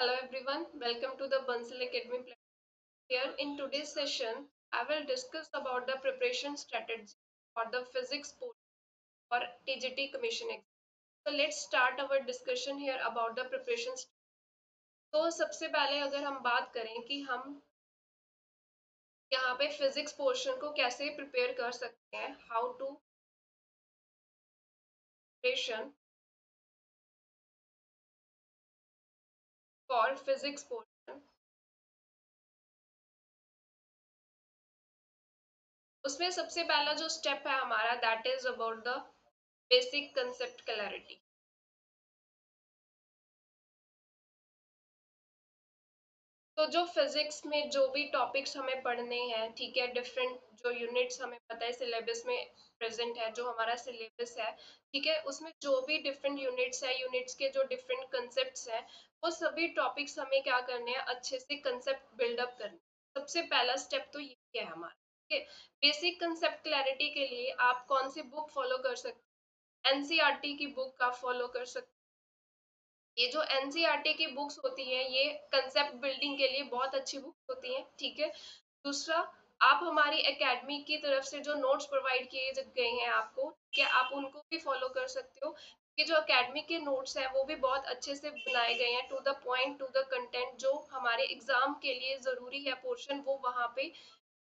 Hello everyone, welcome to the Bansal Academy platform. Here in today's session, I will discuss about the preparation strategy for the physics portion for TGT Commission exam. So let's start our discussion here about the preparation. तो सबसे पहले अगर हम बात करें कि हम यहाँ पे फिजिक्स पोर्शन को कैसे प्रिपेयर कर सकते हैं, how to preparation for physics portion, उसमें सबसे पहला जो स्टेप है हमारा that is about the basic concept clarity. तो जो फिजिक्स में जो भी टॉपिक्स हमें पढ़ने हैं, ठीक है, डिफरेंट जो यूनिट्स हमें पता है सिलेबस में प्रेजेंट है, जो हमारा सिलेबस है, ठीक है, उसमें जो भी डिफरेंट यूनिट्स है, यूनिट्स के जो डिफरेंट कंसेप्ट्स हैं, वो सभी टॉपिक्स हमें क्या करने हैं, अच्छे से कंसेप्ट बिल्डअप करने। सबसे पहला स्टेप तो ये है हमारा, ठीक है। बेसिक कंसेप्ट क्लैरिटी के लिए आप कौन सी बुक फॉलो कर सकते हैं? एनसीईआरटी की बुक आप फॉलो कर सकते। ये जो एनसीईआरटी की बुक्स होती हैं, ये कंसेप्ट बिल्डिंग के लिए बहुत अच्छी बुक्स होती हैं, ठीक है। दूसरा, आप हमारी एकेडमी की तरफ से जो नोट्स प्रोवाइड किए गए हैं आपको, क्या आप उनको भी फॉलो कर सकते हो, कि जो एकेडमी के नोट्स हैं वो भी बहुत अच्छे से बनाए गए हैं, to the point, to the content, जो हमारे एग्जाम के लिए जरूरी है पोर्शन, वो वहाँ पे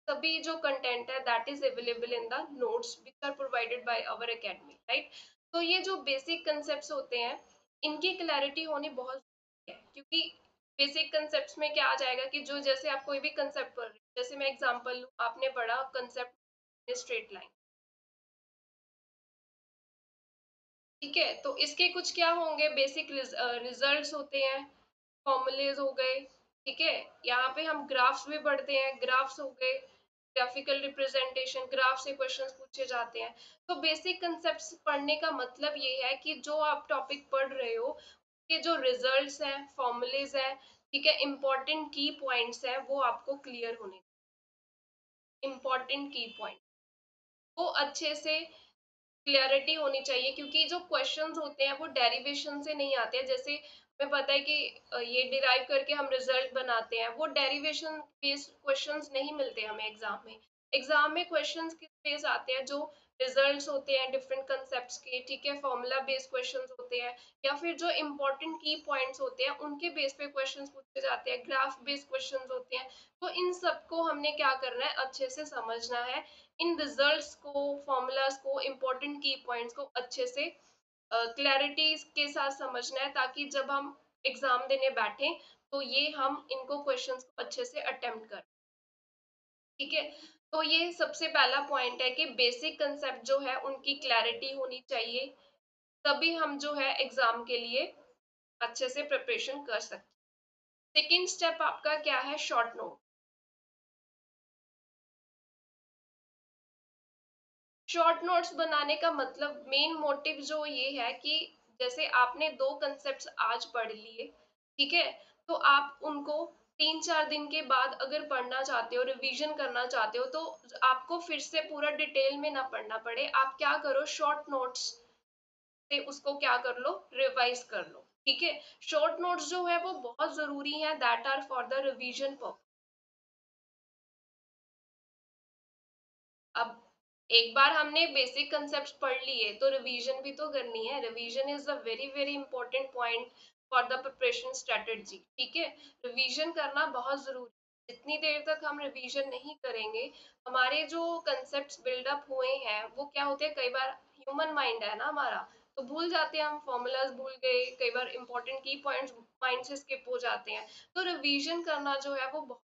सभी जो कंटेंट है that is available in the notes which are provided by our academy, right. तो ये जो बेसिक कंसेप्ट्स होते हैं, इनकी क्लैरिटी होनी बहुत जरूरी है, क्योंकि बेसिक कंसेप्ट्स में क्या आ जाएगा कि जो जैसे आप कोई भी कंसेप्ट पढ़ रहे हैं, जैसे मैं एग्जांपल लूं, आपने पढ़ा कंसेप्ट स्ट्रेट लाइन, ठीक है, तो इसके कुछ क्या होंगे, बेसिक रिजल्ट्स होते हैं, फॉर्मूलेज हो गए, ठीक है। यहाँ पे हम ग्राफ्स भी पढ़ते हैं, ग्राफ्स हो गए, ग्राफिकल रिप्रेजेंटेशन, ग्राफ से क्वेश्चंस पूछे जाते हैं। तो बेसिक कंसेप्ट्स पढ़ने का मतलब ये है कि जो आप टॉपिक पढ़ रहे हो के जो रिजल्ट्स हैं, फॉर्मूलेज हैं, ठीक है, इंपॉर्टेंट की पॉइंट्स हैं, वो आपको क्लियर होने, इंपॉर्टेंट की पॉइंट वो अच्छे से क्लियरिटी होनी चाहिए, क्योंकि जो क्वेश्चंस होते हैं वो डेरिवेशन से नहीं आते हैं। जैसे हमें पता है कि ये डिराइव करके हम रिजल्ट बनाते हैं, वो डेरिवेशन बेस्ड क्वेश्चंस नहीं मिलते हमें एग्जाम में। एग्जाम में क्वेश्चंस किस बेस आते हैं, जो रिजल्ट्स होते हैं डिफरेंट कंसेप्ट्स के, ठीक है, फॉर्मूला बेस्ड क्वेश्चंस होते हैं, या फिर जो इंपॉर्टेंट की पॉइंट्स होते हैं उनके बेस पे क्वेश्चंस पूछे जाते हैं, ग्राफ बेस्ड क्वेश्चंस होते हैं। तो इन सबको हमने क्या करना है, अच्छे से समझना है, इन रिजल्ट्स को, फॉर्मूलाज को, इंपॉर्टेंट की पॉइंट्स को अच्छे से क्लैरिटी के साथ समझना है, ताकि जब हम एग्जाम देने बैठे तो ये हम इनको क्वेश्चंस को अच्छे से अटेम्प्ट करें, ठीक है। तो ये सबसे पहला पॉइंट है कि बेसिक कंसेप्ट जो है उनकी क्लैरिटी होनी चाहिए, तभी हम जो है एग्जाम के लिए अच्छे से प्रिपरेशन कर सकते। सेकेंड स्टेप आपका क्या है, शॉर्ट नोट। शॉर्ट नोट्स बनाने का मतलब, मेन मोटिव जो ये है कि जैसे आपने दो कंसेप्ट्स आज पढ़ लिए, ठीक है, तो आप उनको 3-4 दिन के बाद अगर पढ़ना चाहते हो, रिवीजन करना चाहते हो, तो आपको फिर से पूरा डिटेल में ना पढ़ना पड़े, आप क्या करो, शॉर्ट नोट्स से उसको क्या कर लो, रिवाइज कर लो, ठीक है। शॉर्ट नोट्स जो है वो बहुत जरूरी है, that are for the revision purpose. अब एक बार हमने बेसिक कंसेप्ट्स पढ़ लिए तो रिवीजन भी तो करनी है, revision is a very very important point for the preparation strategy, ठीक है। रिवीजन करना बहुत जरूरी, जितनी देर तक हम रिवीजन नहीं करेंगे, हमारे जो कंसेप्ट्स बिल्डअप हुए हैं वो क्या होते हैं, कई बार ह्यूमन माइंड है ना हमारा, तो भूल जाते हैं, हम फॉर्मूलाज भूल गए, कई बार इंपॉर्टेंट की पॉइंट्स माइंड से स्किप हो जाते हैं। तो रिवीजन करना जो है वो बहुत,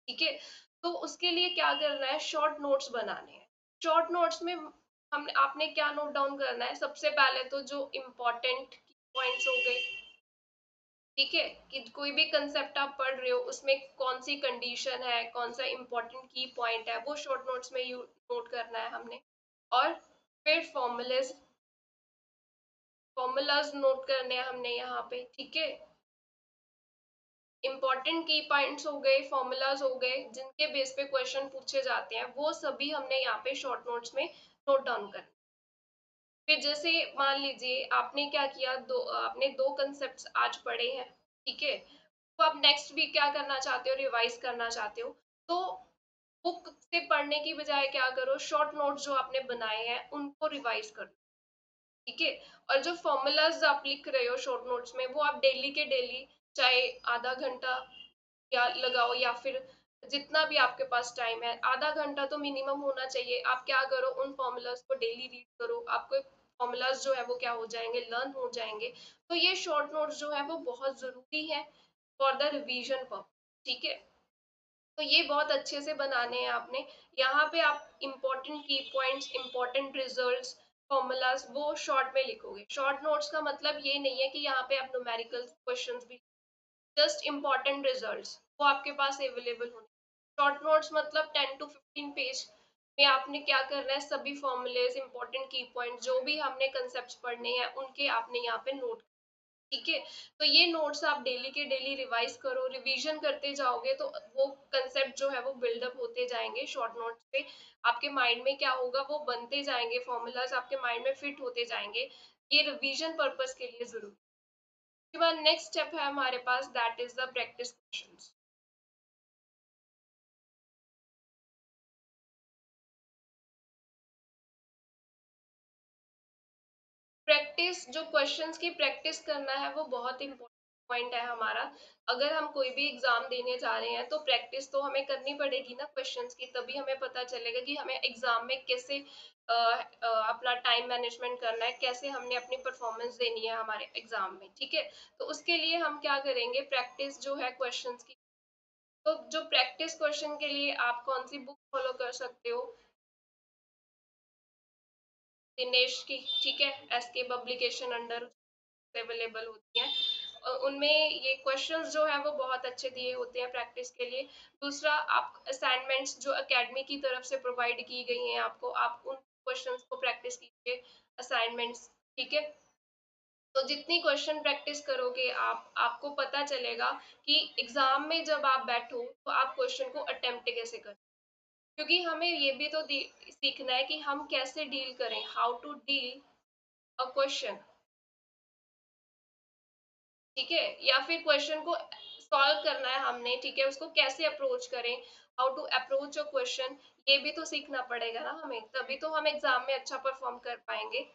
ठीक है। तो उसके लिए क्या करना है, शॉर्ट नोट्स बनाने हैं। शॉर्ट नोट्स में हम आपने क्या नोट डाउन करना है, सबसे पहले तो जो इम्पोर्टेंट पॉइंट्स हो गए, ठीक है, कि कोई भी कंसेप्ट आप पढ़ रहे हो उसमें कौन सी कंडीशन है, कौन सा इम्पोर्टेंट की पॉइंट है, वो शॉर्ट नोट्स में यू नोट करना है हमने। और फिर फॉर्मूलाज नोट करने हैं हमने यहाँ पे, ठीक है। इंपॉर्टेंट की पॉइंट्स हो गए, फॉर्मूलाज हो गए, जिनके बेस पे क्वेश्चन पूछे जाते हैं, वो सभी हमने यहाँ पे शॉर्ट नोट्स में नोट डाउन कर। फिर जैसे मान लीजिए आपने क्या किया, आपने दो कंसेप्ट्स आज पढ़े हैं, ठीक है, तो आप नेक्स्ट वीक क्या करना चाहते हो, रिवाइज करना चाहते हो, तो बुक से पढ़ने की बजाय क्या करो, शॉर्ट नोट्स जो आपने बनाए हैं उनको रिवाइज करो। ठीक है, और जो फॉर्मूलाज आप लिख रहे हो शॉर्ट नोट्स में, वो आप डेली के डेली, चाहे आधा घंटा या लगाओ, या फिर जितना भी आपके पास टाइम है, आधा घंटा तो मिनिमम होना चाहिए। आप क्या करो, उन फॉर्मूलाज को डेली रीड करो, आपको फॉर्मूलाज जो है वो क्या हो जाएंगे, लर्न हो जाएंगे। तो ये शॉर्ट नोट्स जो है वो बहुत जरूरी है फॉर द रिवीजन पर। ठीक है, तो ये बहुत अच्छे से बनाने हैं आपने। यहाँ पे आप इम्पोर्टेंट की पॉइंट्स, इम्पोर्टेंट रिजल्ट्स, फॉर्मूलाज वो शॉर्ट में लिखोगे। शॉर्ट नोट्स का मतलब ये नहीं है कि यहाँ पे आप न्यूमेरिकल क्वेश्चंस भी, जस्ट इम्पोर्टेंट रिजल्ट्स वो आपके पास अवेलेबल होने। शॉर्ट नोट्स मतलब 10 to 15 पेज में आपने क्या करना है, सभी फॉर्मूलेज, इंपॉर्टेंट की पॉइंट, जो भी हमने कंसेप्ट पढ़ने हैं उनके आपने यहाँ पे नोट। ठीक है, तो ये नोट्स आप डेली के डेली रिवाइज करो, रिवीजन करते जाओगे तो वो कंसेप्ट जो है वो बिल्डअप होते जाएंगे शॉर्ट नोट्स पे। आपके माइंड में क्या होगा, वो बनते जाएंगे, फॉर्मूलाज आपके माइंड में फिट होते जाएंगे। ये रिवीजन पर्पस के लिए जरूरी। उसके बाद नेक्स्ट स्टेप है हमारे पास, that is the practice questions. Practice, जो क्वेश्चंस की प्रैक्टिस करना है वो बहुत इंपॉर्टेंट पॉइंट है हमारा। अगर हम कोई भी एग्जाम देने जा रहे हैं तो प्रैक्टिस तो हमें करनी पड़ेगी ना क्वेश्चंस की, तभी हमें पता चलेगा कि हमें एग्जाम में कैसे अपना टाइम मैनेजमेंट करना है, कैसे हमने अपनी परफॉर्मेंस देनी है हमारे एग्जाम में। ठीक है, तो उसके लिए हम क्या करेंगे, प्रैक्टिस जो है क्वेश्चंस की। तो जो प्रैक्टिस क्वेश्चन के लिए आप कौन सी बुक फॉलो कर सकते हो, दिनेश की। ठीक है, एसके पब्लिकेशन अंडर अवेलेबल होती हैं, और उनमें ये क्वेश्चंस जो है वो बहुत अच्छे दिए होते हैं प्रैक्टिस के लिए। दूसरा, आप असाइनमेंट्स जो एकेडमी की तरफ से प्रोवाइड की गई हैं आपको, आप उन क्वेश्चंस को प्रैक्टिस कीजिए, असाइनमेंट्स। ठीक है, तो जितनी क्वेश्चन प्रैक्टिस करोगे आप, आपको पता चलेगा कि एग्जाम में जब आप बैठो तो आप क्वेश्चन को अटेम्प्ट कैसे करें। क्योंकि हमें ये भी तो सीखना है कि हम कैसे डील करें, how to deal a question. ठीक है, या फिर क्वेश्चन को सॉल्व करना है हमने, ठीक है, उसको कैसे अप्रोच करें, how to approach a question, ये भी तो सीखना पड़ेगा ना हमें, तभी तो हम एग्जाम में अच्छा परफॉर्म कर पाएंगे।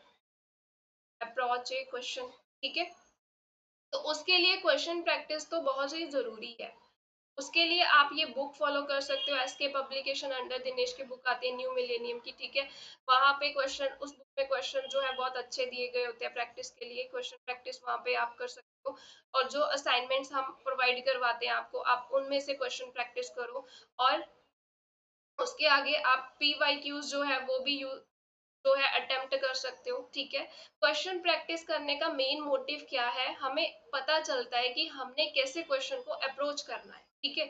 अप्रोच ए क्वेश्चन। ठीक है, तो उसके लिए क्वेश्चन प्रैक्टिस तो बहुत ही जरूरी है। उसके लिए आप ये बुक फॉलो कर सकते हो, एसके पब्लिकेशन अंडर दिनेश की बुक आती है न्यू मिलेनियम की। ठीक है, वहां पे क्वेश्चन, उस बुक में क्वेश्चन जो है बहुत अच्छे दिए गए होते हैं प्रैक्टिस के लिए, क्वेश्चन प्रैक्टिस वहां पे आप कर सकते हो। और जो असाइनमेंट्स हम प्रोवाइड करवाते हैं आपको, आप उनमें से क्वेश्चन प्रैक्टिस करो। और उसके आगे आप पीवाईक्यूज जो है वो भी जो है अटेम्प्ट कर सकते हो। ठीक है, क्वेश्चन प्रैक्टिस करने का मेन मोटिव क्या है, हमें पता चलता है कि हमने कैसे क्वेश्चन को अप्रोच करना है। ठीक है,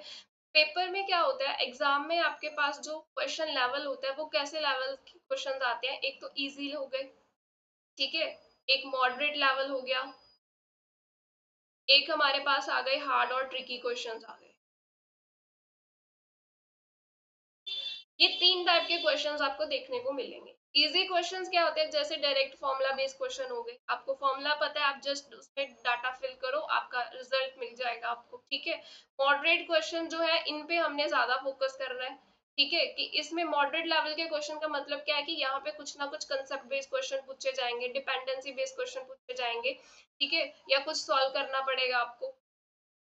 पेपर में क्या होता है, एग्जाम में आपके पास जो क्वेश्चन लेवल होता है वो कैसे लेवल के क्वेश्चन आते हैं, एक तो इजी हो गए, ठीक है, एक मॉडरेट लेवल हो गया, एक हमारे पास आ गए हार्ड और ट्रिकी क्वेश्चंस आ गए। ये 3 टाइप के क्वेश्चंस आपको देखने को मिलेंगे। इजी क्वेश्चंस क्या होते हैं, जैसे डायरेक्ट फॉर्मूला बेस्ड क्वेश्चन हो गए, आपको फॉर्मूला पता है, आप जस्ट उसमें डाटा फिल करो, आपका रिजल्ट मिल जाएगा आपको। ठीक है, मॉडरेट क्वेश्चन जो है इन पे हमने ज्यादा फोकस करना है। ठीक है, कि इसमें मॉडरेट लेवल के क्वेश्चन का मतलब क्या है, कि यहाँ पे कुछ ना कुछ कंसेप्ट बेस्ड क्वेश्चन पूछे जाएंगे, डिपेंडेंसी बेस्ड क्वेश्चन पूछे जाएंगे। ठीक है, या कुछ सॉल्व करना पड़ेगा आपको,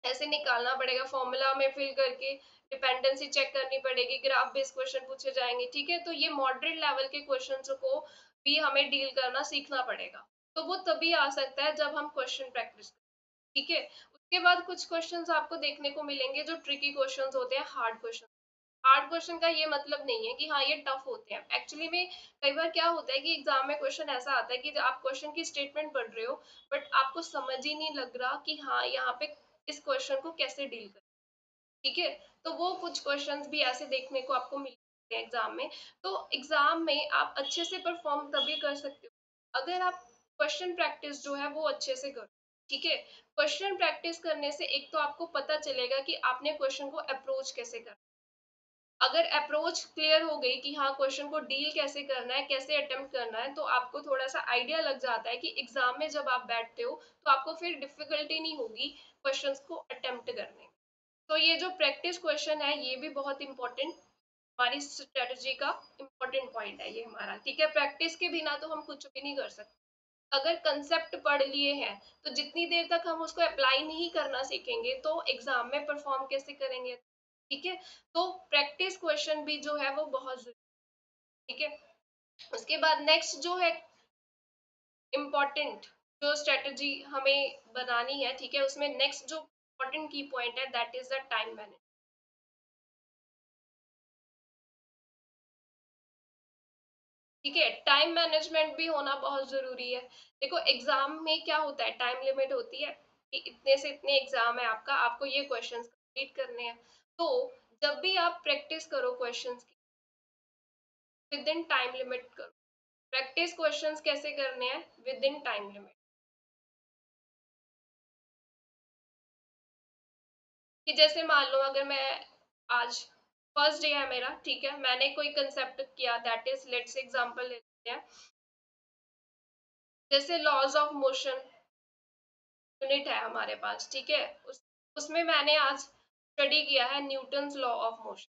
ऐसे निकालना पड़ेगा फॉर्मूला में फिल करके, डिपेंडेंसी चेक करनी पड़ेगी, ग्राफ बेस्ड क्वेश्चन पूछे जाएंगे। ठीक है, तो ये मॉडरेट लेवल के क्वेश्चंस को भी हमें डील करना सीखना पड़ेगा। तो वो तभी आ सकता है जब हम क्वेश्चन प्रैक्टिस करें। ठीक है, उसके बाद कुछ क्वेश्चंस आपको देखने को मिलेंगे जो ट्रिकी क्वेश्चंस होते हैं, हार्ड क्वेश्चन। हार्ड क्वेश्चन का ये मतलब नहीं है कि हाँ ये टफ होते हैं, एक्चुअली में कई बार क्या होता है कि एग्जाम में क्वेश्चन ऐसा आता है कि आप क्वेश्चन की स्टेटमेंट पढ़ रहे हो, बट आपको समझ ही नहीं लग रहा कि हाँ यहाँ पे इस क्वेश्चन को कैसे डील करें। ठीक है, तो वो कुछ क्वेश्चंस भी ऐसे देखने को आपको मिलते हैं एग्जाम में। तो एग्जाम में आप अच्छे से परफॉर्म तभी कर सकते हो अगर आप क्वेश्चन प्रैक्टिस जो है वो अच्छे से करो। ठीक है, क्वेश्चन प्रैक्टिस करने से एक तो आपको पता चलेगा कि आपने क्वेश्चन को अप्रोच कैसे करना। अगर अप्रोच क्लियर हो गई कि हाँ क्वेश्चन को डील कैसे करना है, कैसे अटेम्प्ट करना है, तो आपको थोड़ा सा आइडिया लग जाता है कि एग्जाम में जब आप बैठते हो तो आपको फिर डिफिकल्टी नहीं होगी क्वेश्चंस को अटेम्प्ट करने में। तो ये जो प्रैक्टिस क्वेश्चन है ये भी बहुत इंपॉर्टेंट हमारी स्ट्रेटजी का इम्पोर्टेंट पॉइंट है ये हमारा, ठीक है। प्रैक्टिस के बिना तो हम कुछ भी नहीं कर सकते। अगर कंसेप्ट पढ़ लिए हैं तो जितनी देर तक हम उसको अप्लाई नहीं करना सीखेंगे तो एग्जाम में परफॉर्म कैसे करेंगे, ठीक है। तो प्रैक्टिस क्वेश्चन भी जो है वो बहुत जरूरी, ठीक है। उसके बाद नेक्स्ट जो है इम्पोर्टेंट जो स्ट्रेटजी हमें बनानी है, ठीक है, उसमें नेक्स्ट जो इम्पोर्टेंट की पॉइंट है that is the time management, ठीक है। टाइम मैनेजमेंट भी होना बहुत जरूरी है। देखो एग्जाम में क्या होता है, टाइम लिमिट होती है कि इतने से इतने एग्जाम है आपका, आपको ये क्वेश्चंस कंप्लीट करने हैं। तो जब भी आप प्रैक्टिस करो क्वेश्चंस की, विद इन टाइम लिमिट करो। प्रैक्टिस क्वेश्चंस कैसे करने हैं, विद इन टाइम लिमिट। कि जैसे मान लो अगर मैं आज फर्स्ट डे है मेरा, ठीक है, मैंने कोई कंसेप्ट किया, दैट इज लेट्स एग्जांपल लेते हैं, जैसे लॉज ऑफ मोशन यूनिट है हमारे पास, ठीक है, उसमें मैंने आज स्टडी किया है न्यूटन्स लॉ ऑफ मोशन,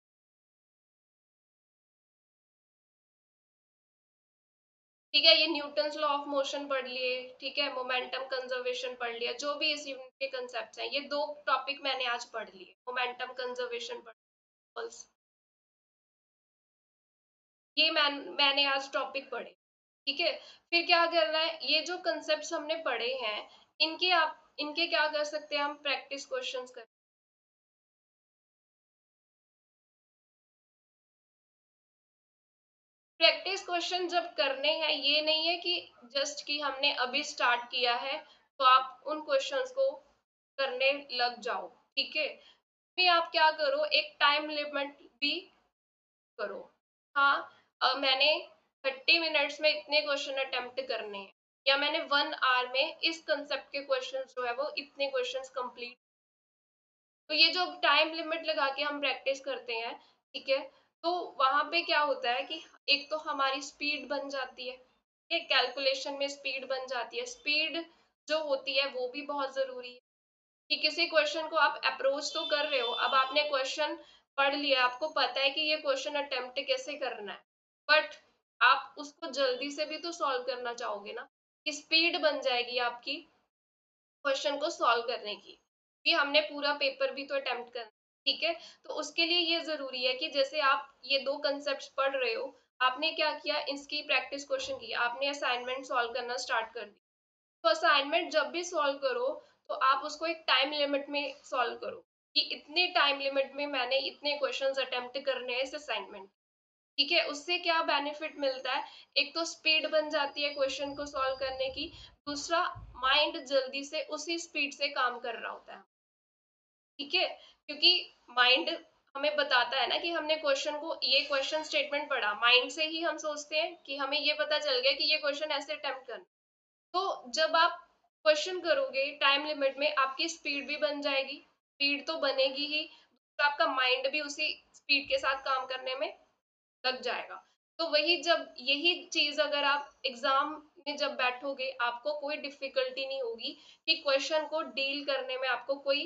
ठीक है। ये न्यूटन्स लॉ ऑफ मोशन पढ़ लिए, ठीक है, मोमेंटम कंजर्वेशन पढ़ लिया, जो भी इस यूनिट के कंसेप्ट हैं, ये दो टॉपिक मैंने आज पढ़ लिए, मोमेंटम कंजर्वेशन पढ़, ये मैंने आज टॉपिक पढ़े, ठीक है। फिर क्या करना है, ये जो कंसेप्ट्स हमने पढ़े हैं इनके क्या कर सकते हैं हम, प्रैक्टिस क्वेश्चंस कर, प्रैक्टिस क्वेश्चन जब करने हैं ये नहीं है कि जस्ट कि हमने अभी स्टार्ट किया है तो आप उन क्वेश्चंस को करने लग जाओ, ठीक है। भी आप क्या करो, एक टाइम लिमिट भी करो। हाँ, मैंने 30 मिनट्स में इतने क्वेश्चन अटेम्प्ट करने हैं, या मैंने 1 आवर में इस कंसेप्ट के क्वेश्चन जो है वो इतने क्वेश्चन कंप्लीट। तो ये जो टाइम लिमिट लगा के हम प्रैक्टिस करते हैं, ठीक है, तो वहां पे क्या होता है कि एक तो हमारी स्पीड बन जाती है, ये कैलकुलेशन में स्पीड बन जाती है। स्पीड जो होती है वो भी बहुत जरूरी है कि किसी क्वेश्चन को आप अप्रोच तो कर रहे हो, अब आपने क्वेश्चन पढ़ लिया, आपको पता है कि ये क्वेश्चन अटेम्प्ट कैसे करना है, बट आप उसको जल्दी से भी तो सॉल्व करना चाहोगे ना, कि स्पीड बन जाएगी आपकी क्वेश्चन को सॉल्व करने की, कि हमने पूरा पेपर भी तो अटेम्प्ट करना, ठीक है। तो उसके लिए ये जरूरी है कि जैसे आप ये दो कंसेप्ट पढ़ रहे हो, आपने क्या किया, इसकी प्रैक्टिस क्वेश्चन की, आपने असाइनमेंट सॉल्व करना स्टार्ट कर दी। तो असाइनमेंट जब भी सॉल्व करो तो आप उसको एक टाइम लिमिट में सॉल्व करो, कि इतने टाइम लिमिट में मैंने इतने क्वेश्चंस अटेम्प्ट करने हैं इस असाइनमेंट, ठीक है। उससे क्या बेनिफिट मिलता है, एक तो स्पीड बन जाती है क्वेश्चन को सॉल्व करने की, दूसरा माइंड जल्दी से उसी स्पीड से काम कर रहा होता है, ठीक है। क्योंकि माइंड हमें बताता है ना कि हमने क्वेश्चन को, ये क्वेश्चन स्टेटमेंट पढ़ा, माइंड से ही हम सोचते हैं कि हमें ये पता चल गया कि ये क्वेश्चन ऐसे अटेम्प्ट करना। तो जब आप क्वेश्चन करोगे टाइम लिमिट में, आपकी स्पीड भी बन जाएगी, स्पीड तो बनेगी ही, तो आपका माइंड भी उसी स्पीड के साथ काम करने में लग जाएगा। तो वही जब यही चीज अगर आप एग्जाम में जब बैठोगे, आपको कोई डिफिकल्टी नहीं होगी, कि क्वेश्चन को डील करने में आपको कोई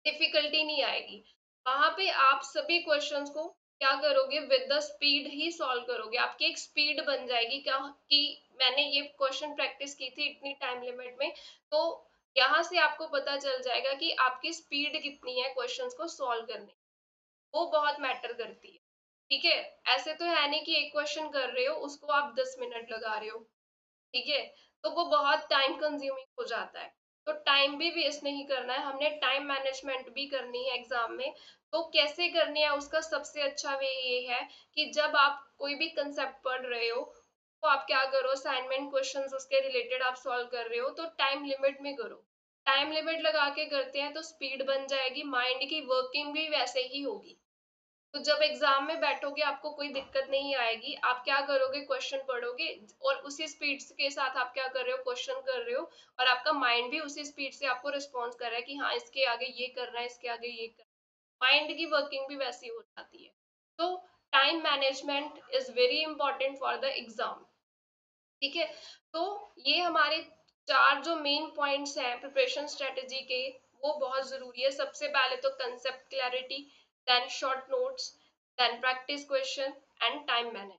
डिफिकल्टी नहीं आएगी। वहां पे आप सभी क्वेश्चंस को क्या करोगे, with the speed he solve करोगे, आपकी एक स्पीड बन जाएगी क्या, कि मैंने ये क्वेश्चन प्रैक्टिस की थी इतनी टाइम लिमिट में, तो यहाँ से आपको पता चल जाएगा कि आपकी स्पीड कितनी है क्वेश्चंस को सॉल्व करने, वो बहुत मैटर करती है, ठीक है। ऐसे तो है नहीं कि एक क्वेश्चन कर रहे हो उसको आप 10 मिनट लगा रहे हो, ठीक है, तो वो बहुत टाइम कंज्यूमिंग हो जाता है। तो टाइम भी वेस्ट नहीं करना है, हमने टाइम मैनेजमेंट भी करनी है एग्जाम में। तो कैसे करनी है, उसका सबसे अच्छा वे ये है कि जब आप कोई भी कंसेप्ट पढ़ रहे हो तो आप क्या करो, असाइनमेंट क्वेश्चंस उसके रिलेटेड आप सॉल्व कर रहे हो तो टाइम लिमिट में करो। टाइम लिमिट लगा के करते हैं तो स्पीड बन जाएगी, माइंड की वर्किंग भी वैसे ही होगी। तो जब एग्जाम में बैठोगे आपको कोई दिक्कत नहीं आएगी, आप क्या करोगे, क्वेश्चन पढ़ोगे और उसी स्पीड के साथ आप क्या कर रहे हो, क्वेश्चन कर रहे हो, और आपका माइंड भी उसी स्पीड से आपको रिस्पॉन्स कर रहा है कि हाँ इसके आगे ये करना है, इसके आगे ये करना है, माइंड की वर्किंग भी वैसी हो जाती है। तो time management is very important for the exam, ठीक है। तो ये हमारे चार जो मेन पॉइंट्स हैं प्रिपरेशन स्ट्रेटेजी के, वो बहुत जरूरी है। सबसे पहले तो concept clarity, then short notes, then practice question and time manage,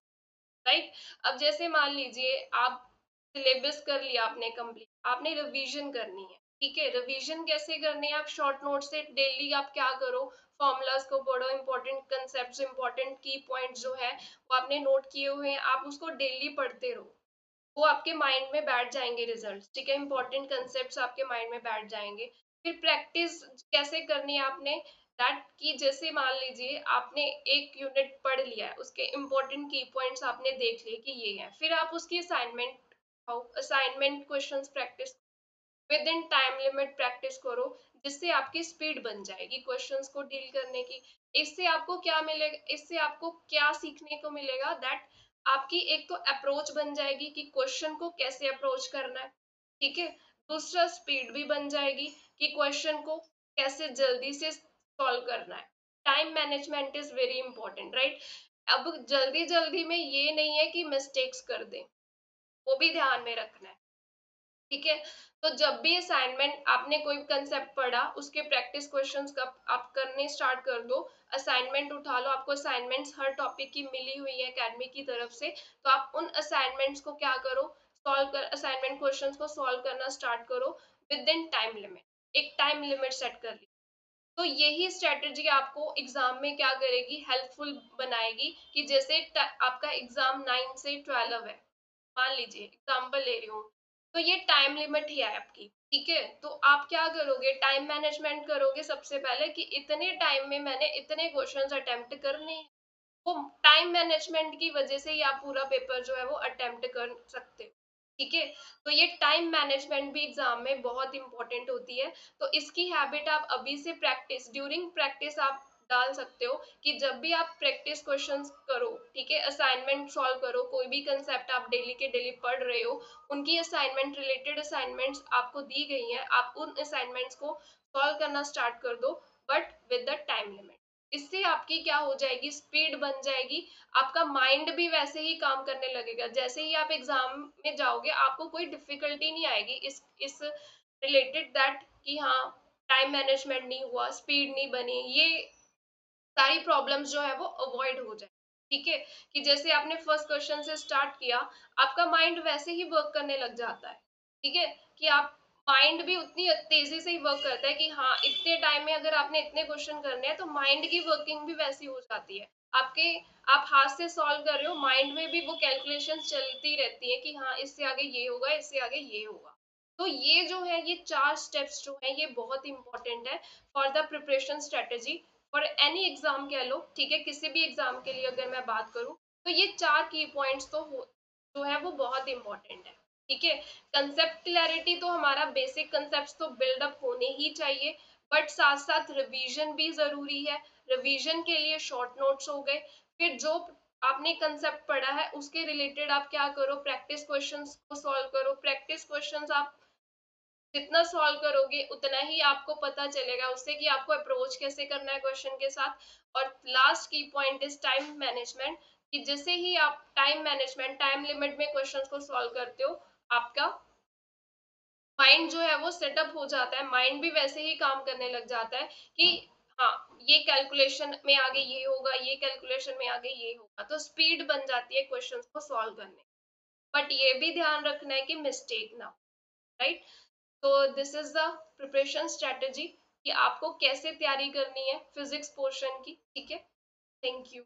right. अब जैसे मान लीजिए आप सिलेबस कर लिया आपने कंप्लीट, आपने रिवीजन करनी है, ठीक है। रिवीजन कैसे करनी है? आप शॉर्ट नोट से डेली आप क्या करो, फॉर्मूलाज को पढ़ो, इंपॉर्टेंट कंसेप्ट, इंपॉर्टेंट की पॉइंट जो है वो आपने नोट किए हुए हैं, आप उसको डेली पढ़ते रहो, वो आपके माइंड में बैठ जाएंगे रिजल्ट्स, ठीक है। इंपॉर्टेंट कंसेप्ट्स आपके माइंड में बैठ जाएंगे। फिर प्रैक्टिस कैसे करनी है आपने, दैट कि जैसे मान लीजिए आपने एक यूनिट पढ़ लिया है, उसके इंपॉर्टेंट की पॉइंट्स आपने देख लिए कि ये है, फिर आप उसकी assignment questions practice with in time limit practice करो, जिससे आपकी स्पीड बन जाएगी क्वेश्चंस को डील करने की। इससे आपको क्या मिलेगा, इससे आपको क्या सीखने को मिलेगा, दैट आपकी एक तो अप्रोच बन जाएगी कि क्वेश्चन को कैसे अप्रोच करना है, ठीक है। दूसरा स्पीड भी बन जाएगी कि क्वेश्चन को कैसे जल्दी से सॉल्व करना है। Time management is very important, right. अब जल्दी जल्दी में ये नहीं है कि मिस्टेक्स कर दें, वो भी ध्यान में रखना है, ठीक है। तो जब भी असाइनमेंट आपने कोई कंसेप्ट पढ़ा, उसके प्रैक्टिस क्वेश्चंस का आप करने स्टार्ट कर दो, असाइनमेंट उठा लो, आपको असाइनमेंट्स हर टॉपिक की मिली हुई है एकेडमी की तरफ से, तो आप उन असाइनमेंट्स को क्या करो, सॉल्व कर, असाइनमेंट क्वेश्चंस को सॉल्व करना स्टार्ट करो विद इन टाइम लिमिट, एक टाइम लिमिट सेट कर ली। तो यही स्ट्रेटेजी आपको एग्जाम में क्या करेगी, हेल्पफुल बनाएगी। कि जैसे आपका एग्जाम 9 से 12 है, मान लीजिए एग्जाम्पल ले रही हूँ, तो ये टाइम लिमिट ही है आपकी, ठीक है। तो आप क्या करोगे, टाइम मैनेजमेंट करोगे सबसे पहले कि इतने टाइम में मैंने इतने क्वेश्चंस अटेम्प्ट करने हैं। वो टाइम मैनेजमेंट की वजह से ही आप पूरा पेपर जो है वो अटेम्प्ट कर सकते हो, ठीक है। तो ये टाइम मैनेजमेंट भी एग्जाम में बहुत इंपॉर्टेंट होती है। तो इसकी हैबिट आप अभी से प्रैक्टिस, ड्यूरिंग प्रैक्टिस आप डाल सकते हो कि जब भी आप प्रैक्टिस क्वेश्चंस करो, ठीक है, असाइनमेंट सॉल्व करो, कोई भी कंसेप्ट आप डेली के डेली पढ़ रहे हो, उनकी असाइनमेंट, रिलेटेड असाइनमेंट्स आपको दी गई हैं, आप उन असाइनमेंट्स को सॉल्व करना स्टार्ट कर दो, but with the time limit. इससे आपकी क्या हो जाएगी, स्पीड बन जाएगी, आपका माइंड भी वैसे ही काम करने लगेगा। जैसे ही आप एग्जाम में जाओगे आपको कोई डिफिकल्टी नहीं आएगी इस रिलेटेड, दैट कि हाँ टाइम मैनेजमेंट नहीं हुआ, स्पीड नहीं बनी, ये सारी प्रॉब्लम्स जो है वो अवॉइड हो जाए, ठीक है। कि जैसे आपने फर्स्ट क्वेश्चन से स्टार्ट किया, आपका माइंड वैसे ही वर्क करने लग जाता है, ठीक है। कि आप माइंड भी उतनी तेजी से ही वर्क करता है कि हाँ इतने टाइम में अगर आपने इतने क्वेश्चन करने हैं, तो माइंड की वर्किंग भी वैसी हो जाती है आपके, आप हाथ से सॉल्व कर रहे हो, माइंड में भी वो कैलकुलेशन चलती रहती है कि हाँ इससे आगे ये होगा, इससे आगे ये होगा। तो ये जो है, ये चार स्टेप्स जो है ये बहुत इंपॉर्टेंट है for the preparation strategy for any exam कह लो, ठीक है। किसी भी एग्जाम के लिए अगर मैं बात करूं, तो ये चार की पॉइंट्स तो जो है वो बहुत इंपॉर्टेंट है, ठीक है। कंसेप्ट क्लैरिटी तो हमारा बेसिक कंसेप्ट तो बिल्डअप होने ही चाहिए, बट साथ साथ रिवीजन भी जरूरी है। रिवीजन के लिए शॉर्ट नोट्स हो गए, फिर जो आपने कंसेप्ट पढ़ा है उसके रिलेटेड आप क्या करो, प्रैक्टिस क्वेश्चंस को सॉल्व करो। प्रैक्टिस क्वेश्चंस आप जितना सॉल्व करोगे उतना ही आपको पता चलेगा उससे कि आपको अप्रोच कैसे करना है क्वेश्चन के साथ। और लास्ट की पॉइंट इज टाइम मैनेजमेंट, कि जैसे ही आप टाइम मैनेजमेंट, टाइम लिमिट में क्वेश्चंस को सॉल्व करते हो, आपका माइंड जो है वो सेटअप हो जाता है, माइंड भी वैसे ही काम करने लग जाता है कि हाँ ये कैलकुलेशन में आगे ये होगा, ये कैलकुलेशन में आगे ये होगा, तो स्पीड बन जाती है क्वेश्चंस को सॉल्व करने। बट ये भी ध्यान रखना है कि मिस्टेक ना हो, राइट। तो this is the preparation strategy कि आपको कैसे तैयारी करनी है फिजिक्स पोर्शन की, ठीक है। Thank you.